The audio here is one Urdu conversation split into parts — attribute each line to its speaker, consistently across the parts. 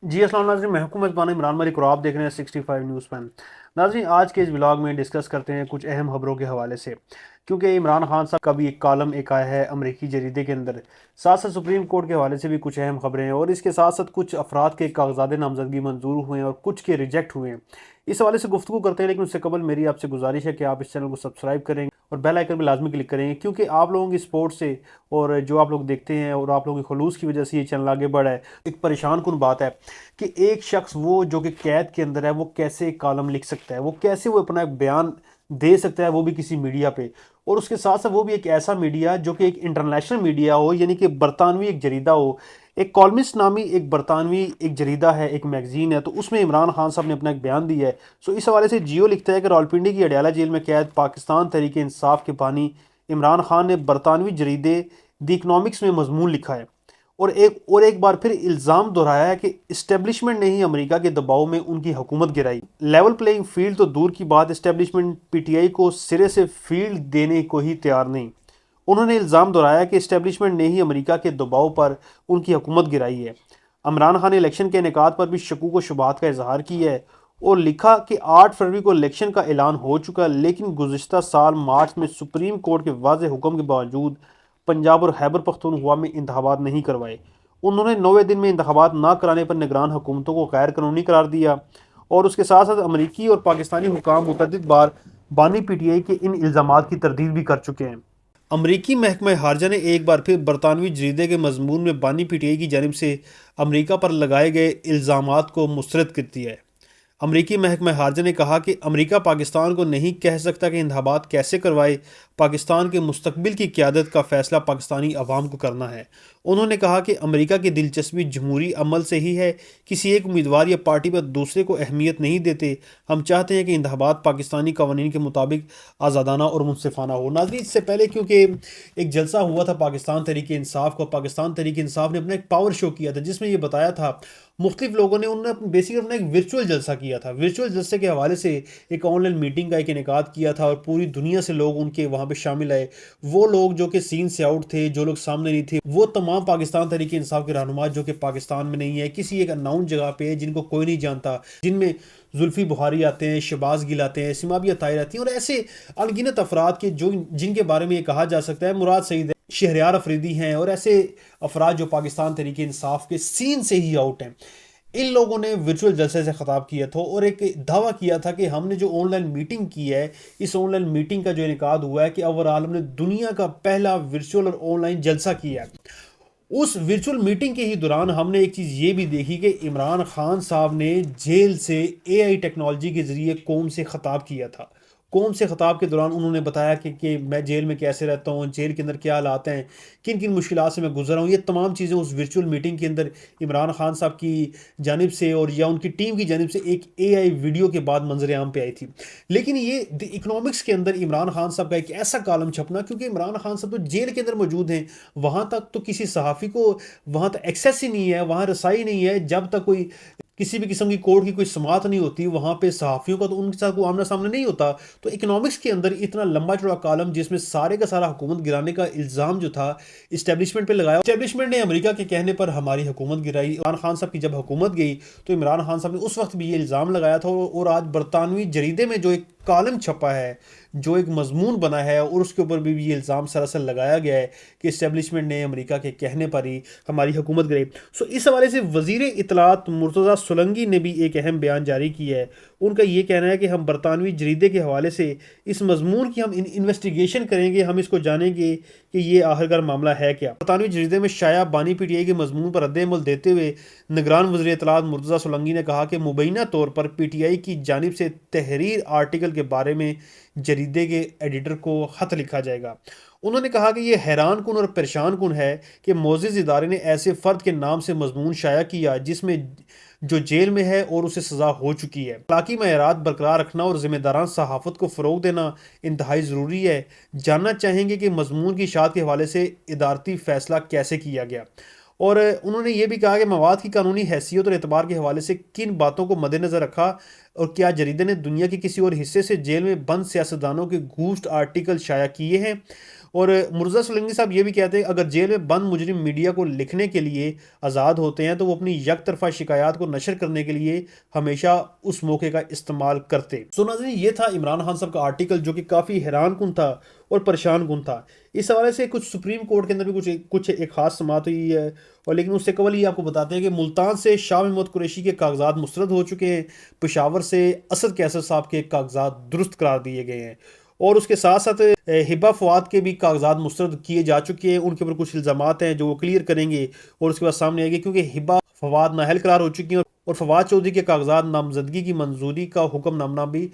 Speaker 1: جی السلام ناظرین، میں حکومت بان عمران ملک اور آپ دیکھ رہے ہیں 65 نیوز پین۔ ناظرین، آج کے اس ولاگ میں ڈسکس کرتے ہیں کچھ اہم خبروں کے حوالے سے، کیونکہ عمران خان صاحب کا بھی ایک کالم ایک آیا ہے امریکی جریدے کے اندر، ساتھ ساتھ سپریم کورٹ کے حوالے سے بھی کچھ اہم خبریں ہیں، اور اس کے ساتھ ساتھ کچھ افراد کے کاغذات نامزدگی منظور ہوئے ہیں اور کچھ کے ریجیکٹ ہوئے ہیں۔ اس حوالے سے گفتگو کرتے ہیں، لیکن اس سے قبل میری آپ سے گزارش ہے کہ آپ اس چینل کو سبسکرائب کریں اور بیل آئکن بھی لازمی کلک کریں، کیونکہ آپ لوگوں کی سپورٹ سے اور جو آپ لوگ دیکھتے ہیں اور آپ لوگوں کی خلوص کی وجہ سے یہ چینل آگے بڑھا ہے۔ ایک پریشان کن بات ہے کہ ایک شخص وہ جو کہ قید کے اندر ہے، وہ کیسے ایک کالم لکھ سکتا ہے، وہ کیسے وہ اپنا ایک بیان دے سکتا ہے، وہ بھی کسی میڈیا پہ، اور اس کے ساتھ ساتھ وہ بھی ایک ایسا میڈیا جو کہ ایک انٹرنیشنل میڈیا ہو، یعنی کہ برطانوی ایک جریدہ ہو۔ ایک کالمسٹ نامی ایک برطانوی ایک جریدہ ہے، ایک میگزین ہے، تو اس میں عمران خان صاحب نے اپنا ایک بیان دیا ہے۔ سو اس حوالے سے جیو لکھتا ہے کہ راولپنڈی کی اڈیالہ جیل میں قید پاکستان تحریک انصاف کے بانی عمران خان نے برطانوی جریدے دی اکنامکس میں مضمون لکھا ہے، اور ایک بار پھر الزام دہرایا ہے کہ اسٹیبلشمنٹ نے ہی امریکہ کے دباؤ میں ان کی حکومت گرائی۔ لیول پلئنگ فیلڈ تو دور کی بات، اسٹیبلشمنٹ پی ٹی آئی کو سرے سے فیلڈ دینے کو ہی تیار نہیں۔ انہوں نے الزام دہرایا کہ اسٹیبلشمنٹ نے ہی امریکہ کے دباؤ پر ان کی حکومت گرائی ہے۔ عمران خان نے الیکشن کے انعقاد پر بھی شکوک و شبہات کا اظہار کیا ہے اور لکھا کہ 8 فروری کو الیکشن کا اعلان ہو چکا، لیکن گزشتہ سال مارچ میں سپریم کورٹ کے واضح حکم کے باوجود پنجاب اور خیبر پختونخوا میں انتخابات نہیں کروائے۔ انہوں نے 90 دن میں انتخابات نہ کرانے پر نگران حکومتوں کو غیر قانونی قرار دیا، اور اس کے ساتھ ساتھ امریکی اور پاکستانی حکام متعدد بار بانی پی ٹی آئی کے ان الزامات کی تردید بھی کر چکے ہیں۔ امریکی محکمہ خارجہ نے ایک بار پھر برطانوی جریدے کے مضمون میں بانی پی ٹی آئی کی جانب سے امریکہ پر لگائے گئے الزامات کو مسترد کر دیا ہے۔ امریکی محکمہ خارجہ نے کہا کہ امریکہ پاکستان کو نہیں کہہ سکتا کہ انتخابات کیسے کروائے، پاکستان کے مستقبل کی قیادت کا فیصلہ پاکستانی عوام کو کرنا ہے۔ انہوں نے کہا کہ امریکہ کی دلچسپی جمہوری عمل سے ہی ہے، کسی ایک امیدوار یا پارٹی پر دوسرے کو اہمیت نہیں دیتے۔ ہم چاہتے ہیں کہ انتخابات پاکستانی قوانین کے مطابق آزادانہ اور منصفانہ ہو۔ ناظرین، اس سے پہلے کیونکہ ایک جلسہ ہوا تھا پاکستان تحریک انصاف کو، پاکستان تحریک انصاف نے اپنا ایک پاور شو کیا تھا، جس میں یہ بتایا تھا مختلف لوگوں نے، انہوں نے بیسیکلی اپنا ایک ورچوئل جلسہ کیا تھا۔ ورچوئل جلسے کے حوالے سے ایک آن لائن میٹنگ کا ایک انعقاد کیا تھا، اور پوری دنیا سے لوگ ان کے وہاں پہ شامل آئے۔ وہ لوگ جو کہ سین سے آؤٹ تھے، جو لوگ سامنے نہیں تھے، وہ تمام پاکستان تحریک انصاف کے رہنما جو کہ پاکستان میں نہیں ہے، کسی ایک اناؤن جگہ پہ جن کو کوئی نہیں جانتا، جن میں زلفی بخاری آتے ہیں، شہباز گل آتے ہیں، سمابیہ طاہر آتی ہیں، اور ایسے انگنت افراد کے جن کے بارے میں یہ کہا جا سکتا ہے مراد سعید ہے، شہریار افریدی ہیں، اور ایسے افراد جو پاکستان تحریک انصاف کے سین سے ہی آؤٹ ہیں۔ ان لوگوں نے ورچوئل جلسے سے خطاب کیا تھا اور ایک دعویٰ کیا تھا کہ ہم نے جو آن لائن میٹنگ کی ہے، اس آن لائن میٹنگ کا جو انعقاد ہوا ہے کہ اوورآل ہم نے دنیا کا پہلا ورچوئل اور آن لائن جلسہ کیا ہے۔ اس ورچوئل میٹنگ کے ہی دوران ہم نے ایک چیز یہ بھی دیکھی کہ عمران خان صاحب نے جیل سے اے آئی ٹیکنالوجی کے ذریعے قوم سے خطاب کیا تھا۔ قوم سے خطاب کے دوران انہوں نے بتایا کہ میں جیل میں کیسے رہتا ہوں، جیل کے اندر کیا حالات ہیں، کن کن مشکلات سے میں گزر رہا ہوں۔ یہ تمام چیزیں اس ورچوئل میٹنگ کے اندر عمران خان صاحب کی جانب سے اور یا ان کی ٹیم کی جانب سے ایک اے آئی ویڈیو کے بعد منظر عام پہ آئی تھی۔ لیکن یہ دی اکنامکس کے اندر عمران خان صاحب کا ایک ایسا کالم چھپنا، کیونکہ عمران خان صاحب تو جیل کے اندر موجود ہیں، وہاں تک تو کسی صحافی کو وہاں تک ایکسیس ہی نہیں ہے، وہاں رسائی نہیں ہے، جب تک کوئی کسی بھی قسم کی کورٹ کی کوئی سماعت نہیں ہوتی وہاں پہ صحافیوں کا تو ان کے ساتھ کوئی آمنا سامنا نہیں ہوتا۔ تو اکنامکس کے اندر اتنا لمبا چوڑا کالم جس میں سارے کا سارا حکومت گرانے کا الزام جو تھا اسٹیبلشمنٹ پہ لگایا، اسٹیبلشمنٹ نے امریکہ کے کہنے پر ہماری حکومت گرائی۔ عمران خان صاحب کی جب حکومت گئی تو عمران خان صاحب نے اس وقت بھی یہ الزام لگایا تھا، اور آج برطانوی جریدے میں جو ایک کالم چھپا ہے، جو ایک مضمون بنا ہے، اور اس کے اوپر بھی یہ الزام سراسر لگایا گیا ہے کہ اسٹیبلشمنٹ نے امریکہ کے کہنے پر ہی ہماری حکومت گرائی۔ سو اس حوالے سے وزیر اطلاعات مرتضیٰ سولنگی نے بھی ایک اہم بیان جاری کیا ہے۔ ان کا یہ کہنا ہے کہ ہم برطانوی جریدے کے حوالے سے اس مضمون کی ہم انویسٹیگیشن کریں گے، ہم اس کو جانیں گے کہ یہ آخرکار معاملہ ہے کیا۔ برطانوی جریدے میں شائع بانی پی ٹی آئی کے مضمون پر رد عمل دیتے ہوئے نگران وزیر اطلاعات مرتضیٰ سولنگی نے کہا کہ مبینہ طور پر پی ٹی آئی کی جانب سے تحریر آرٹیکل کے بارے میں جریدے کے ایڈیٹر کو خط لکھا جائے گا۔ انہوں نے کہا کہ یہ حیران کن اور پریشان کن ہے کہ معزز ادارے نے ایسے فرد کے نام سے مضمون شائع کیا جس میں جو جیل میں ہے اور اسے سزا ہو چکی ہے۔ اخلاقی معیارات برقرار رکھنا اور ذمہ داران صحافت کو فروغ دینا انتہائی ضروری ہے۔ جاننا چاہیں گے کہ مضمون کی اشاعت کے حوالے سے ادارتی فیصلہ کیسے کیا گیا، اور انہوں نے یہ بھی کہا کہ مواد کی قانونی حیثیت اور اعتبار کے حوالے سے کن باتوں کو مد نظر رکھا، اور کیا جریدے نے دنیا کے کسی اور حصے سے جیل میں بند سیاستدانوں کے گھوسٹ آرٹیکل شائع کیے ہیں۔ اور مرزا سلنگی صاحب یہ بھی کہتے ہیں اگر جیل میں بند مجرم میڈیا کو لکھنے کے لیے آزاد ہوتے ہیں تو وہ اپنی یک طرفہ شکایات کو نشر کرنے کے لیے ہمیشہ اس موقع کا استعمال کرتے. سو ناظرین یہ تھا عمران خان صاحب کا آرٹیکل جو کہ کافی حیران کن تھا اور پریشان کن تھا. اس حوالے سے کچھ سپریم کورٹ کے اندر بھی کچھ ایک خاص سماعت ہوئی ہے. اور لیکن اس سے قبل یہ آپ کو بتاتے ہیں کہ ملتان سے شاہ محمود قریشی کے کاغذات مسترد ہو چکے ہیں. پشاور سے اسد کیسر صاحب کے کاغذات درست قرار دیے گئے ہیں. اور اس کے ساتھ ساتھ ہبہ فواد کے بھی کاغذات مسترد کیے جا چکے ہیں. ان کے اوپر کچھ الزامات ہیں جو وہ کلیئر کریں گے اور اس کے بعد سامنے آئے گی کیونکہ ہبہ فواد نااہل قرار ہو چکی ہیں اور فواد چودھری کے کاغذات نامزدگی کی منظوری کا حکم نامہ بھی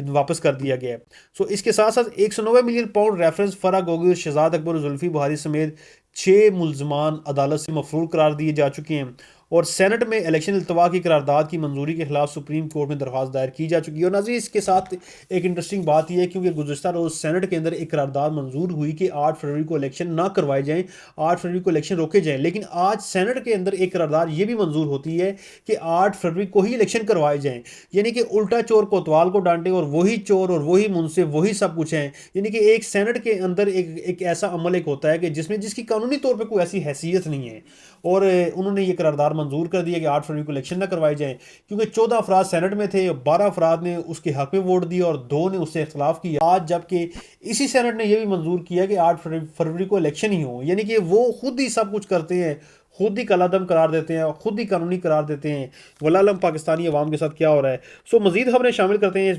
Speaker 1: واپس کر دیا گیا ہے. سو اس کے ساتھ ساتھ 190 ملین پاؤنڈ ریفرنس فرح گوگی اور شہزاد اکبر اور زلفی بخاری سمیت 6 ملزمان عدالت سے مفرور قرار دیے جا چکے ہیں. اور سینٹ میں الیکشن التوا کی قرارداد کی منظوری کے خلاف سپریم کورٹ میں درخواست دائر کی جا چکی ہے. اور ناظرین اس کے ساتھ ایک انٹرسٹنگ بات یہ ہے کیونکہ گزشتہ روز سینٹ کے اندر ایک قرارداد منظور ہوئی کہ 8 فروری کو الیکشن نہ کوائے جائیں, 8 فروری کو الیکشن روکے جائیں. لیکن آج سینٹ کے اندر ایک قرارداد یہ بھی منظور ہوتی ہے کہ 8 فروری کو ہی الیکشن کروائے جائیں. یعنی کہ الٹا چور کوتوال کو ڈانٹے اور وہی چور اور وہی منصف وہی سب کچھ ہیں. یعنی کہ ایک سینٹ کے اندر ایک ایسا عمل ایک ہوتا ہے کہ جس کی قانونی طور پہ کوئی ایسی حیثیت نہیں ہے. اور انہوں نے یہ قرارداد منظور کر دیا کہ 8 فروری کو الیکشن نہ کروائے جائیں کیونکہ 14 افراد سینٹ میں تھے, 12 افراد نے اس کے حق میں ووٹ دیا اور 2 نے اس سے اختلاف کیا. آج جبکہ اسی سینٹ نے یہ بھی منظور کیا کہ 8 فروری کو الیکشن ہی ہو. یعنی کہ وہ خود ہی سب کچھ کرتے ہیں, خود ہی کالعدم قرار دیتے ہیں, خود ہی قانونی قرار دیتے ہیں. واللہ علم پاکستانی عوام کے ساتھ کیا ہو رہا ہے. سو مزید خبریں شامل کرتے ہیں.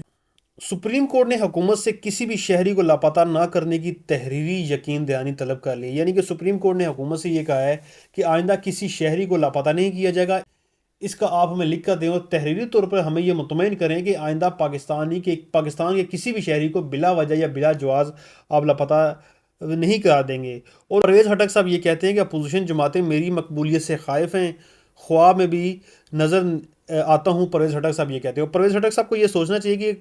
Speaker 1: سپریم کورٹ نے حکومت سے کسی بھی شہری کو لاپتہ نہ کرنے کی تحریری یقین دہانی طلب کر لی. یعنی کہ سپریم کورٹ نے حکومت سے یہ کہا ہے کہ آئندہ کسی شہری کو لاپتہ نہیں کیا جائے گا. اس کا آپ ہمیں لکھ کر دیں اور تحریری طور پر ہمیں یہ مطمئن کریں کہ آئندہ پاکستان کے کسی بھی شہری کو بلا وجہ یا بلا جواز آپ لاپتہ نہیں قرار دیں گے. اور پرویز خٹک صاحب یہ کہتے ہیں کہ اپوزیشن جماعتیں میری مقبولیت سے خائف ہیں, خواب میں بھی نظر آتا ہوں. پرویز خٹک صاحب یہ کہتے ہیں. اور پرویز خٹک صاحب کو یہ سوچنا چاہیے کہ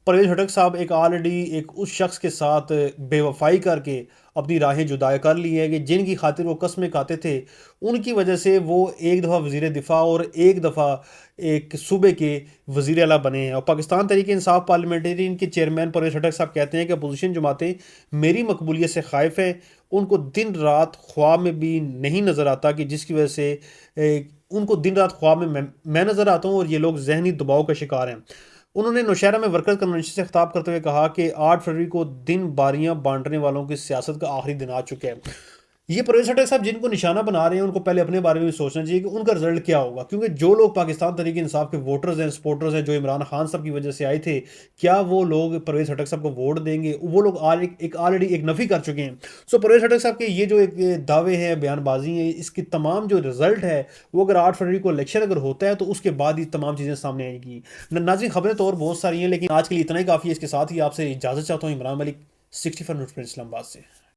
Speaker 1: پرویز خٹک صاحب ایک اس شخص کے ساتھ بے وفائی کر کے اپنی راہیں جدا کر لی ہیں کہ جن کی خاطر وہ قسمیں کھاتے تھے. ان کی وجہ سے وہ ایک دفعہ وزیر دفاع اور ایک دفعہ ایک صوبے کے وزیر اعلیٰ بنے ہیں. اور پاکستان تحریک انصاف پارلیمنٹرین کے چیئرمین پرویز خٹک صاحب کہتے ہیں کہ اپوزیشن جماعتیں میری مقبولیت سے خائف ہیں. ان کو دن رات خواب میں بھی نہیں نظر آتا کہ جس کی وجہ سے ان کو دن رات خواب میں نظر آتا ہوں اور یہ لوگ ذہنی دباؤ کا شکار ہیں. انہوں نے نوشہرہ میں ورکر کنونشن سے خطاب کرتے ہوئے کہا کہ 8 فروری کو دن باریاں بانٹنے والوں کی سیاست کا آخری دن آ چکا ہے. یہ پرویز خٹک صاحب جن کو نشانہ بنا رہے ہیں ان کو پہلے اپنے بارے میں بھی سوچنا چاہیے کہ ان کا رزلٹ کیا ہوگا. کیونکہ جو لوگ پاکستان تحریک انصاف کے ووٹرز ہیں, سپورٹرز ہیں, جو عمران خان صاحب کی وجہ سے آئے تھے, کیا وہ لوگ پرویز خٹک صاحب کو ووٹ دیں گے؟ وہ لوگ آلریڈی ایک نفی کر چکے ہیں. سو پرویز خٹک صاحب کے یہ جو ایک دعوے ہیں, بیان بازی ہیں, اس کی تمام جو رزلٹ ہے وہ اگر 8 فروری کو الیکشن اگر ہوتا ہے تو اس کے بعد ہی تمام چیزیں سامنے آئیں گی. ناظرین خبریں تو اور بہت ساری ہیں لیکن آج کے لیے اتنا ہی کافی ہے. اس کے ساتھ ہی آپ سے اجازت چاہتا ہوں. عمران ملک 65 نیوز اسلام آباد سے.